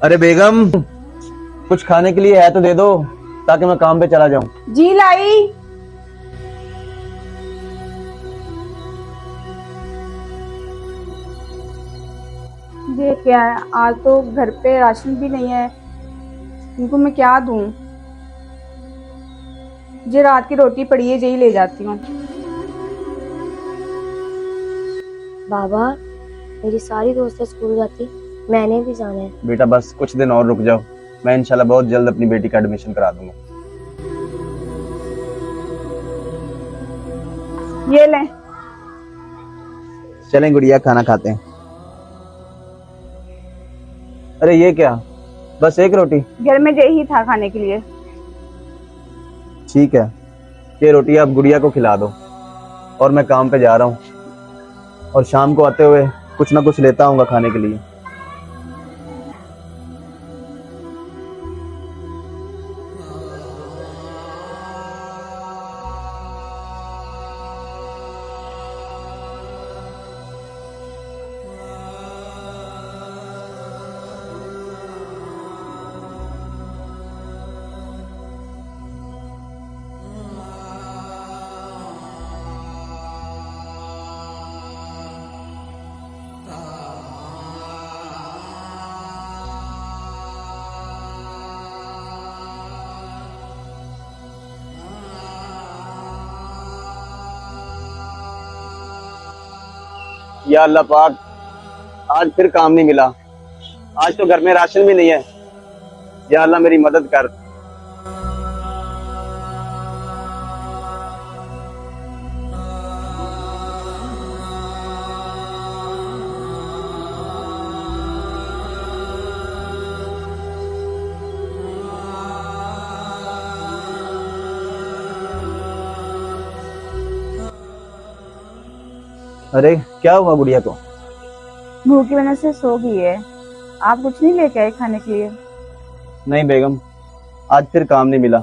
अरे बेगम, कुछ खाने के लिए है तो दे दो ताकि मैं काम पे चला जाऊं। जी लाई। ये क्या है, आज तो घर पे राशन भी नहीं है। इनको मैं क्या दूं? ये रात की रोटी पड़ी है, यही ले जाती हूँ। बाबा, मेरी सारी दोस्तें स्कूल जाती, मैंने भी जाना है। बेटा बस कुछ दिन और रुक जाओ, मैं इंशाल्लाह बहुत जल्द अपनी बेटी का एडमिशन करा दूंगा। ये लें। चलें गुड़िया, खाना खाते हैं। अरे ये क्या, बस एक रोटी? घर में यही था खाने के लिए। ठीक है, ये रोटी आप गुड़िया को खिला दो और मैं काम पे जा रहा हूँ और शाम को आते हुए कुछ ना कुछ लेता आऊंगा खाने के लिए। या अल्लाह पाक, आज फिर काम नहीं मिला। आज तो घर में राशन भी नहीं है। या अल्लाह मेरी मदद कर। अरे क्या हुआ गुड़िया को? भूख की वजह से सो गई है। आप कुछ नहीं लेके आए खाने के लिए? नहीं बेगम, आज फिर काम नहीं मिला।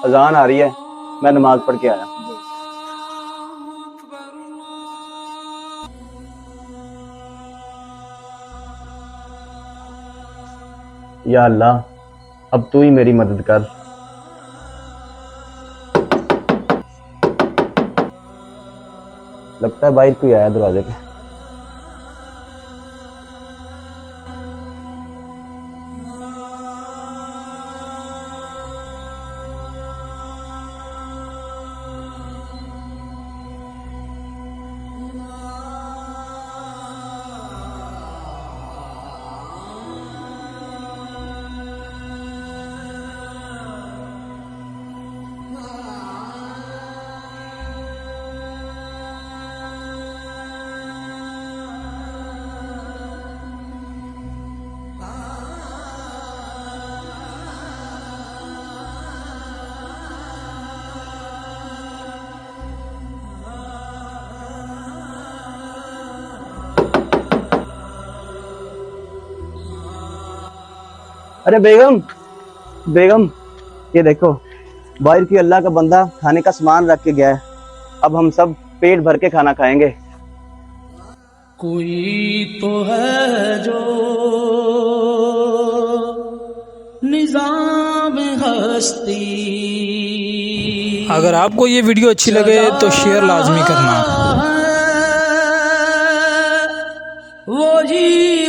अजान आ रही है, मैं नमाज पढ़ के आया। या अल्लाह, अब तू ही मेरी मदद कर। लगता है बाहर कोई आया दरवाजे पे। अरे बेगम, बेगम, ये देखो, बाहर की अल्लाह का बंदा खाने का सामान रख के गया है। अब हम सब पेट भर के खाना खाएंगे। कोई तो है जो निजाम हस्ती। अगर आपको ये वीडियो अच्छी लगे तो शेयर लाजमी करना। वो ही